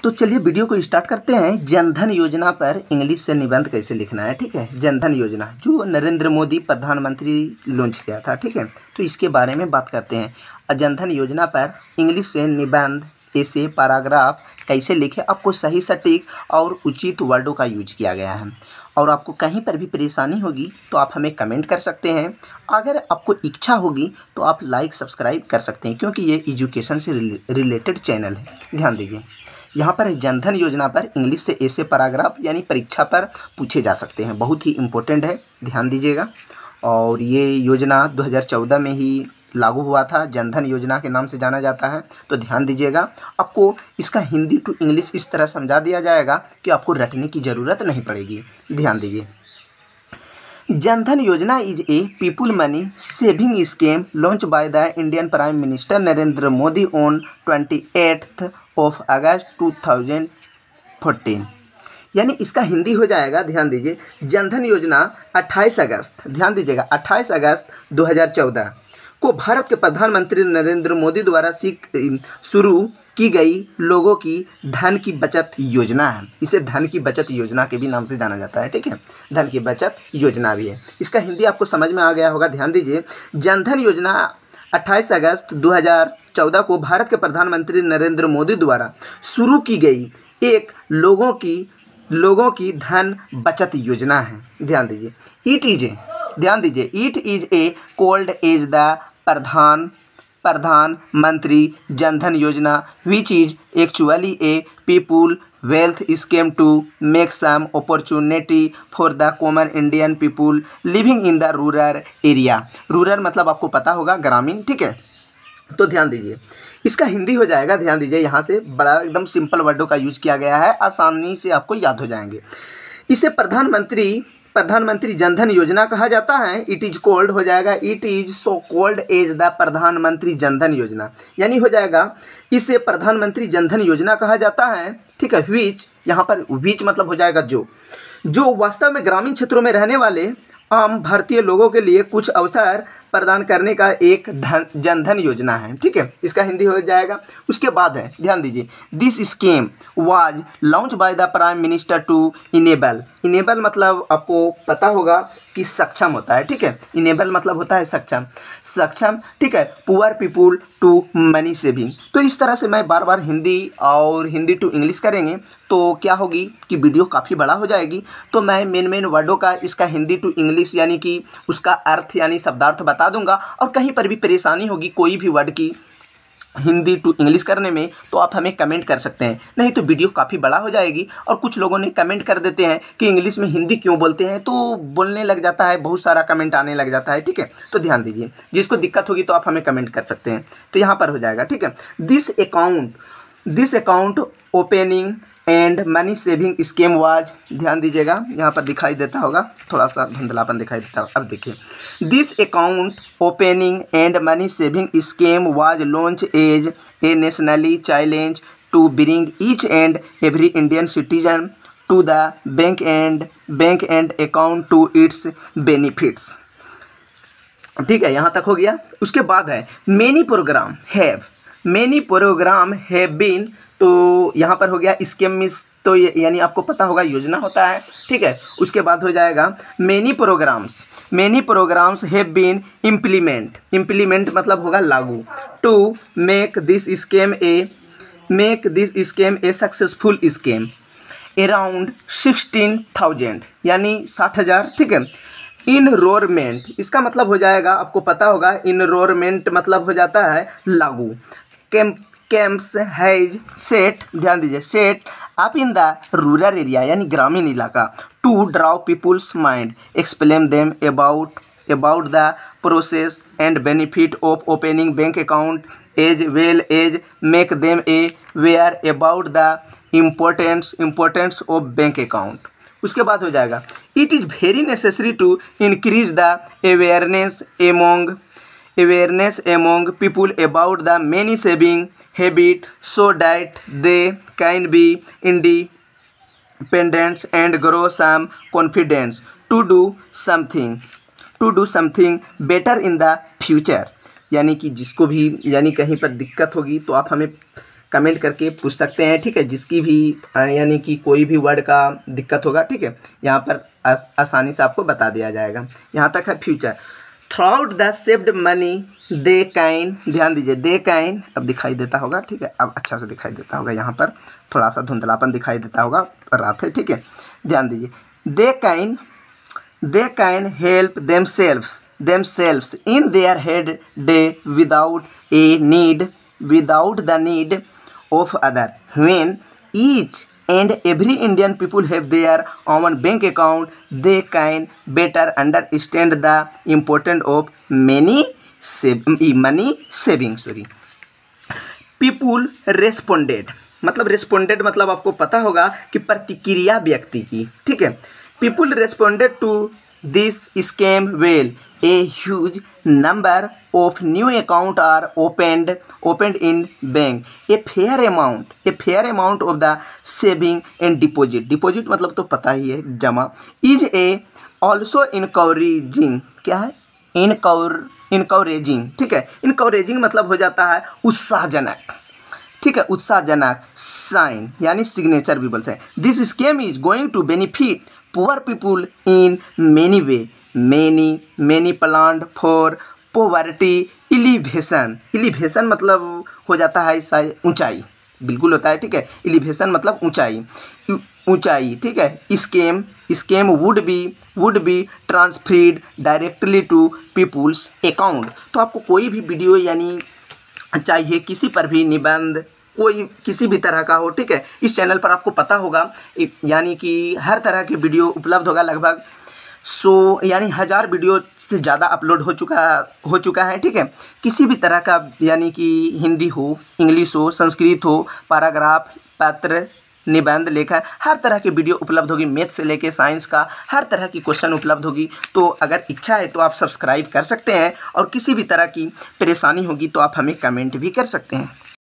तो चलिए वीडियो को स्टार्ट करते हैं। जनधन योजना पर इंग्लिश से निबंध कैसे लिखना है, ठीक है। जनधन योजना जो नरेंद्र मोदी प्रधानमंत्री लॉन्च किया था, ठीक है, तो इसके बारे में बात करते हैं। जनधन योजना पर इंग्लिश से निबंध, ऐसे पैराग्राफ कैसे लिखें, आपको सही सटीक और उचित वर्डों का यूज किया गया है। और आपको कहीं पर भी परेशानी होगी तो आप हमें कमेंट कर सकते हैं। अगर आपको इच्छा होगी तो आप लाइक सब्सक्राइब कर सकते हैं, क्योंकि ये एजुकेशन से रिलेटेड चैनल है। ध्यान दीजिए, यहाँ पर जनधन योजना पर इंग्लिश से ऐसे पैराग्राफ यानी परीक्षा पर पूछे जा सकते हैं, बहुत ही इम्पोर्टेंट है, ध्यान दीजिएगा। और ये योजना 2014 में ही लागू हुआ था, जनधन योजना के नाम से जाना जाता है। तो ध्यान दीजिएगा, आपको इसका हिंदी टू इंग्लिश इस तरह समझा दिया जाएगा कि आपको रटने की ज़रूरत नहीं पड़ेगी। ध्यान दीजिए, जनधन योजना is a people money saving scheme launch by the Indian prime minister Narendra Modi on 28 of अगस्त 2014। यानी इसका हिंदी हो जाएगा, ध्यान दीजिए, जनधन योजना 28 अगस्त, ध्यान दीजिएगा, 28 अगस्त 2014 को भारत के प्रधानमंत्री नरेंद्र मोदी द्वारा शुरू की गई लोगों की धन की बचत योजना है। इसे धन की बचत योजना के भी नाम से जाना जाता है, ठीक है, धन की बचत योजना भी है। इसका हिंदी आपको समझ में आ गया होगा। ध्यान दीजिए, जनधन योजना 28 अगस्त 2014 को भारत के प्रधानमंत्री नरेंद्र मोदी द्वारा शुरू की गई एक लोगों की धन बचत योजना है। ध्यान दीजिए, it is a called as the Pradhan Mantri Jan Dhan Yojana which is actually a people wealth scheme to make some opportunity for the common Indian people living in the rural area. Rural मतलब आपको पता होगा ग्रामीण, ठीक है। तो ध्यान दीजिए, इसका हिंदी हो जाएगा, ध्यान दीजिए, यहाँ से बड़ा एकदम सिंपल वर्डों का यूज किया गया है, आसानी से आपको याद हो जाएंगे। इसे प्रधानमंत्री जनधन योजना कहा जाता है। इट इज कॉल्ड हो जाएगा, it is so called as the Pradhan Mantri Jan Dhan योजना, यानी हो जाएगा इसे प्रधानमंत्री जनधन योजना कहा जाता है, ठीक है। विच, यहाँ पर विच मतलब हो जाएगा जो वास्तव में ग्रामीण क्षेत्रों में रहने वाले आम भारतीय लोगों के लिए कुछ अवसर प्रदान करने का एक जनधन योजना है, ठीक है। इसका हिंदी हो जाएगा। उसके बाद है, ध्यान दीजिए, this scheme was launch by the prime minister to enable मतलब आपको पता होगा कि सक्षम होता है, ठीक है। इनेबल मतलब होता है सक्षम, ठीक है, poor people to money saving. तो इस तरह से मैं बार बार हिंदी टू इंग्लिश करेंगे तो क्या होगी कि वीडियो काफ़ी बड़ा हो जाएगी। तो मैं मेन वर्डों का इसका हिंदी टू इंग्लिश यानी कि उसका अर्थ यानी शब्दार्थ बता दूंगा। और कहीं पर भी परेशानी होगी कोई भी वर्ड की हिंदी टू इंग्लिश करने में तो आप हमें कमेंट कर सकते हैं, नहीं तो वीडियो काफ़ी बड़ा हो जाएगी। और कुछ लोगों ने कमेंट कर देते हैं कि इंग्लिश में हिंदी क्यों बोलते हैं, तो बोलने लग जाता है, बहुत सारा कमेंट आने लग जाता है, ठीक है। तो ध्यान दीजिए, जिसको दिक्कत होगी तो आप हमें कमेंट कर सकते हैं। तो यहाँ पर हो जाएगा, ठीक है, this account opening and money saving scheme was, ध्यान दीजिएगा, यहाँ पर दिखाई देता होगा, थोड़ा सा धुंधलापन दिखाई देता होगा। अब देखिए, this account opening and money saving scheme was launch as a nationally challenge to bring each and every Indian citizen to the bank and account to its benefits, ठीक है, यहाँ तक हो गया। उसके बाद है मेनी प्रोग्राम हैव बीन, तो यहाँ पर हो गया स्कीम मीन्स, तो यानी आपको पता होगा योजना होता है, ठीक है। उसके बाद हो जाएगा many programmes have been implement मतलब होगा लागू, to make this scheme a successful scheme around 16,000 यानी 60,000, ठीक है। इनरोलमेंट, इसका मतलब हो जाएगा, आपको पता होगा इनरोलमेंट मतलब हो जाता है लागू। कैंप्स हैज सेट, ध्यान दीजिए, set up in the rural area यानी ग्रामीण इलाका to draw people's mind, explain them about the process and benefit of opening bank account as well as make them aware about the importance of bank account. उसके बाद हो जाएगा, it is very necessary to increase the awareness among people about the many saving habit so that they can be independent and grow some confidence to do something better in the future। यानी कि जिसको भी यानी कहीं पर दिक्कत होगी तो आप हमें कमेंट करके पूछ सकते हैं, ठीक है। जिसकी भी यानी कि कोई भी वर्ड का दिक्कत होगा, ठीक है, यहाँ पर आसानी से आपको बता दिया जाएगा। यहाँ तक है future. Throughout the saved money they can, ध्यान दीजिए, दे कैन, अब दिखाई देता होगा, ठीक है, अब अच्छा से दिखाई देता होगा, यहाँ पर थोड़ा सा धुंधलापन दिखाई देता होगा, रात है, ठीक है, ध्यान दीजिए। They can help themselves in their head day without the need of other. When each and every Indian people have their own bank account, they can better understand the importance of money saving. People responded, मतलब आपको पता होगा कि प्रतिक्रिया व्यक्ति की, ठीक है। People responded to this scam well. A huge number of new accounts are opened in bank. A fair amount of the saving and deposit मतलब तो पता ही है, जमा, is a also encouraging, क्या है, encouraging, ठीक है। encouraging मतलब हो जाता है उत्साहजनक, ठीक है, उत्साहजनक साइन यानी सिग्नेचर भी बोलते हैं। This scheme is going to benefit poor people in many way, many planned for poverty elevation मतलब हो जाता है ऊंचाई, बिल्कुल होता है, ठीक है। एलिवेशन मतलब ऊंचाई, ठीक है। Scheme would be transferred directly to people's account. तो आपको कोई भी वीडियो यानी चाहिए, किसी पर भी निबंध, कोई किसी भी तरह का हो, ठीक है, इस चैनल पर आपको पता होगा यानी कि हर तरह की वीडियो उपलब्ध होगा। लगभग 100 यानी 1000 वीडियो से ज़्यादा अपलोड हो चुका है, ठीक है। किसी भी तरह का यानी कि हिंदी हो, इंग्लिश हो, संस्कृत हो, पैराग्राफ, पत्र, निबंध, लेखन, हर तरह की वीडियो उपलब्ध होगी। मैथ से लेके साइंस का हर तरह की क्वेश्चन उपलब्ध होगी। तो अगर इच्छा है तो आप सब्सक्राइब कर सकते हैं, और किसी भी तरह की परेशानी होगी तो आप हमें कमेंट भी कर सकते हैं।